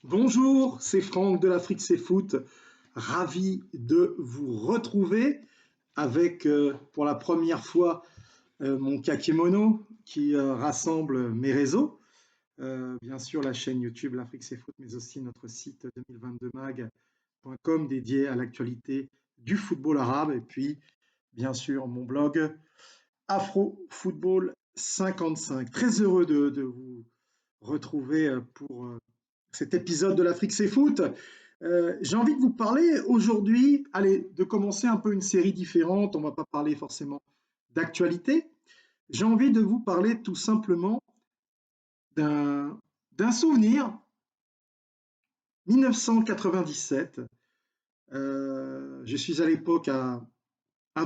Bonjour, c'est Franck de l'Afrique C'est Foot. Ravi de vous retrouver avec pour la première fois mon kakémono qui rassemble mes réseaux. Bien sûr la chaîne YouTube l'Afrique C'est Foot, mais aussi notre site 2022mag.com dédié à l'actualité du football arabe. Et puis bien sûr mon blog Afro Football 55. Très heureux de vous retrouver pour cet épisode de l'Afrique C'est Foot. J'ai envie de vous parler aujourd'hui, allez, de commencer un peu une série différente. On ne va pas parler forcément d'actualité. J'ai envie de vous parler tout simplement d'un souvenir. 1997, je suis à l'époque à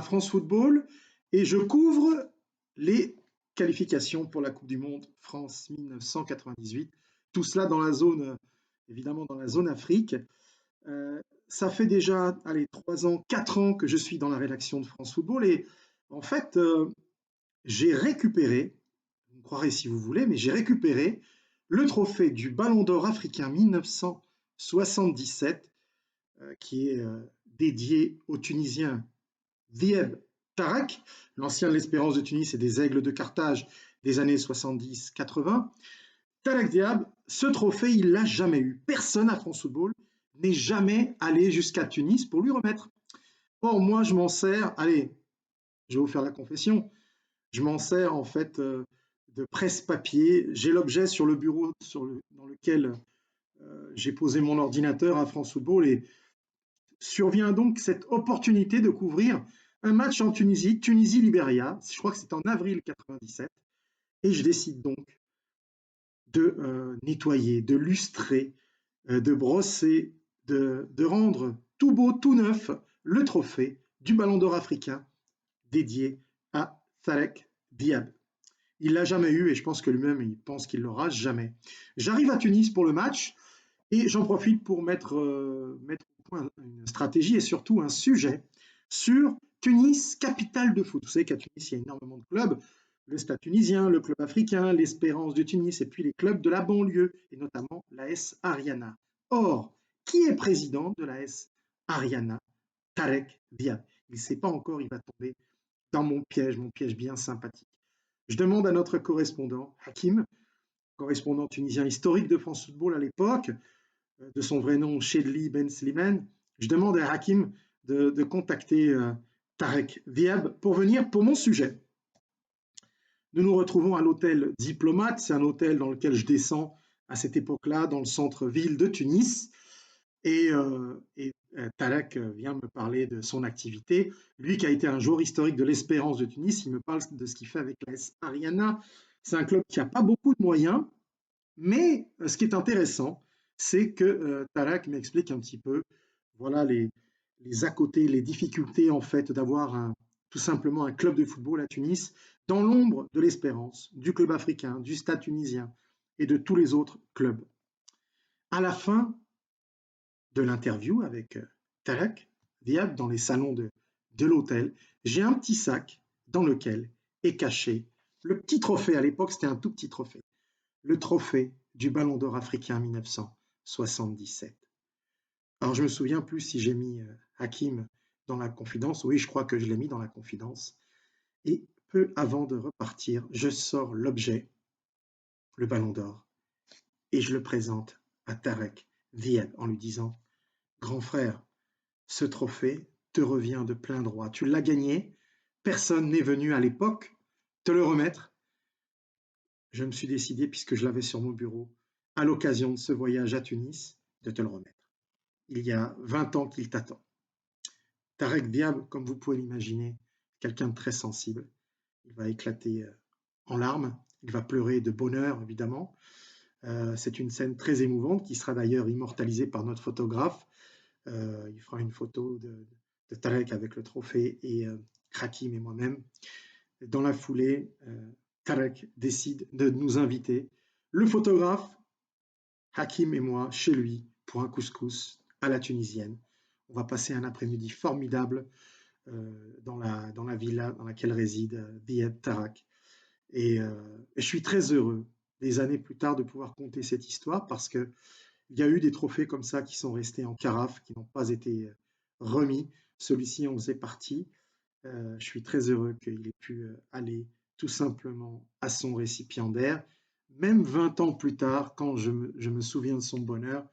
France Football et je couvre les qualifications pour la Coupe du Monde France 1998. Tout cela dans la zone, évidemment dans la zone Afrique. Ça fait déjà, allez, 3 ans, 4 ans que je suis dans la rédaction de France Football et en fait, j'ai récupéré, vous me croirez si vous voulez, mais j'ai récupéré le trophée du Ballon d'Or africain 1977 qui est dédié au Tunisien Dieb Tarak, l'ancien de l'Espérance de Tunis et des Aigles de Carthage des années 70-80. Tarak Diab, ce trophée, il l'a jamais eu. Personne à France Football n'est jamais allé jusqu'à Tunis pour lui remettre. Or, moi, je m'en sers, allez, je vais vous faire la confession, je m'en sers en fait de presse-papier. J'ai l'objet sur le bureau dans lequel j'ai posé mon ordinateur à France Football et survient donc cette opportunité de couvrir un match en Tunisie, Tunisie-Libéria, je crois que c'est en avril 97, et je décide donc de nettoyer, de lustrer, de brosser, de rendre tout beau, tout neuf, le trophée du Ballon d'Or africain dédié à Tarek Diab. Il l'a jamais eu et je pense que lui-même, il pense qu'il l'aura jamais. J'arrive à Tunis pour le match et j'en profite pour mettre au point une stratégie et surtout un sujet sur Tunis, capitale de foot. Vous savez qu'à Tunis, il y a énormément de clubs. Le Stade tunisien, le club africain, l'Espérance de Tunis et puis les clubs de la banlieue et notamment l'AS Ariana. Or, qui est président de l'AS Ariana? Tarek Diab. Il ne sait pas encore, il va tomber dans mon piège bien sympathique. Je demande à notre correspondant, Hakim, correspondant tunisien historique de France Football à l'époque, de son vrai nom Chedli Ben Slimane, je demande à Hakim de contacter Tarek Diab pour venir pour mon sujet. Nous nous retrouvons à l'hôtel Diplomate, c'est un hôtel dans lequel je descends à cette époque-là, dans le centre-ville de Tunis. Et Tarek vient me parler de son activité. Lui qui a été un joueur historique de l'Espérance de Tunis, il me parle de ce qu'il fait avec l'AS Ariana. C'est un club qui n'a pas beaucoup de moyens, mais ce qui est intéressant, c'est que Tarek m'explique un petit peu voilà, les à côté, les difficultés en fait d'avoir tout simplement un club de football à Tunis dans l'ombre de l'Espérance, du club africain, du Stade tunisien et de tous les autres clubs. À la fin de l'interview avec Tarek Diab dans les salons de l'hôtel, j'ai un petit sac dans lequel est caché le petit trophée. À l'époque, c'était un tout petit trophée. Le trophée du Ballon d'Or africain 1977. Alors, je me souviens plus si j'ai mis Hakim dans la confidence. Oui, je crois que je l'ai mis dans la confidence. Et peu avant de repartir, je sors l'objet, le Ballon d'Or, et je le présente à Tarek Diab en lui disant « Grand frère, ce trophée te revient de plein droit. Tu l'as gagné. Personne n'est venu à l'époque te le remettre. Je me suis décidé, puisque je l'avais sur mon bureau, à l'occasion de ce voyage à Tunis, de te le remettre. Il y a 20 ans qu'il t'attend. » Tarek Diab, comme vous pouvez l'imaginer, quelqu'un de très sensible. Il va éclater en larmes. Il va pleurer de bonheur, évidemment. C'est une scène très émouvante qui sera d'ailleurs immortalisée par notre photographe. Il fera une photo de Tarek avec le trophée et Hakim et moi-même. Dans la foulée, Tarek décide de nous inviter, le photographe, Hakim et moi, chez lui, pour un couscous à la tunisienne. On va passer un après-midi formidable dans la villa dans laquelle réside Dieb Tarak. Et je suis très heureux, des années plus tard, de pouvoir conter cette histoire parce que Il y a eu des trophées comme ça qui sont restés en carafe, qui n'ont pas été remis. Celui-ci en faisait partie. Je suis très heureux qu'il ait pu aller tout simplement à son récipiendaire. Même 20 ans plus tard, quand je me souviens de son bonheur,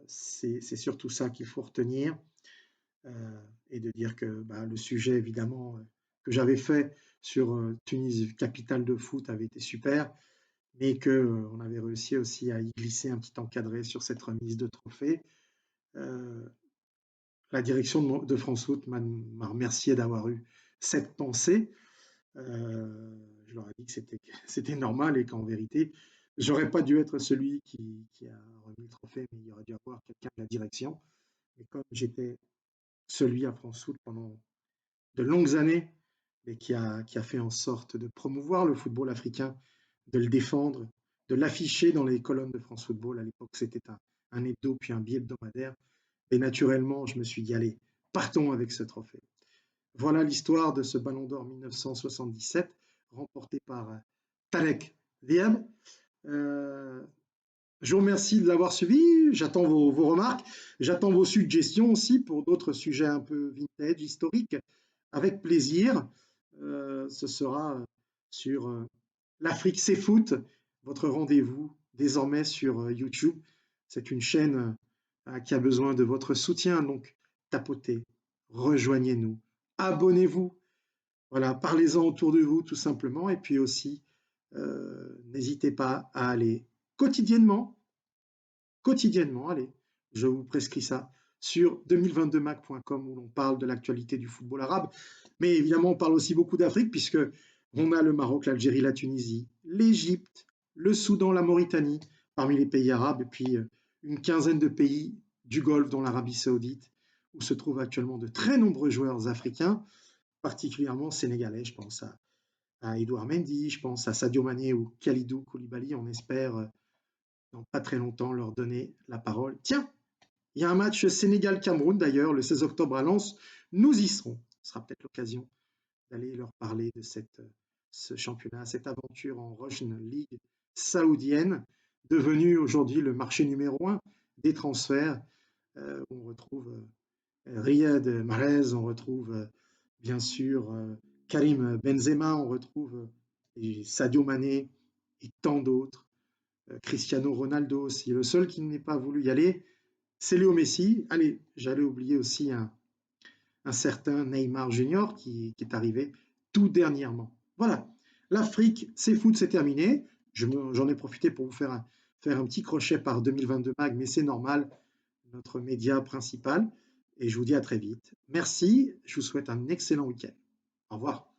c'est surtout ça qu'il faut retenir et de dire que bah, le sujet, évidemment, que j'avais fait sur Tunis, capitale de foot, avait été super, mais qu'on avait réussi aussi à y glisser un petit encadré sur cette remise de trophée. Euh, la direction de France Foot m'a remercié d'avoir eu cette pensée. Je leur ai dit que c'était normal et qu'en vérité, j'aurais pas dû être celui qui a remis le trophée, mais il aurait dû avoir quelqu'un de la direction. Et comme j'étais celui à France Foot pendant de longues années, et qui a fait en sorte de promouvoir le football africain, de le défendre, de l'afficher dans les colonnes de France Football. À l'époque, c'était un hebdo puis un bi-hebdomadaire. Et naturellement, je me suis dit, allez, partons avec ce trophée. Voilà l'histoire de ce Ballon d'Or 1977, remporté par Tarek Diab. Euh, je vous remercie de l'avoir suivi. J'attends vos remarques. J'attends vos suggestions aussi pour d'autres sujets un peu vintage, historiques. Avec plaisir. Ce sera sur l'Afrique c'est foot, votre rendez-vous désormais sur YouTube. C'est une chaîne qui a besoin de votre soutien. Donc, tapotez, rejoignez-nous, abonnez-vous. Voilà, parlez-en autour de vous tout simplement. Et puis aussi, n'hésitez pas à aller quotidiennement, allez, je vous prescris ça, sur 2022mac.com où l'on parle de l'actualité du football arabe. Mais évidemment, on parle aussi beaucoup d'Afrique puisque on a le Maroc, l'Algérie, la Tunisie, l'Égypte, le Soudan, la Mauritanie parmi les pays arabes et puis une quinzaine de pays du Golfe dont l'Arabie saoudite où se trouvent actuellement de très nombreux joueurs africains, particulièrement sénégalais. Je pense à Edouard Mendy, je pense à Sadio Mané ou Khalidou Koulibaly. On espère dans pas très longtemps leur donner la parole. Tiens, il y a un match Sénégal-Cameroun d'ailleurs, le 16 octobre à Lens. Nous y serons. Ce sera peut-être l'occasion d'aller leur parler de ce championnat, cette aventure en Russian League saoudienne, devenue aujourd'hui le marché numéro un des transferts. On retrouve Riyad Mahrez, on retrouve bien sûr Karim Benzema, on retrouve Sadio Mané et tant d'autres. Cristiano Ronaldo aussi. Le seul qui n'est pas voulu y aller, c'est Léo Messi. Allez, j'allais oublier aussi un certain Neymar Junior qui est arrivé tout dernièrement. Voilà, l'Afrique, c'est foot, c'est terminé. J'en ai profité pour vous faire un petit crochet par 2022 Mag, mais c'est normal, notre média principal. Et je vous dis à très vite. Merci, je vous souhaite un excellent week-end. Au revoir.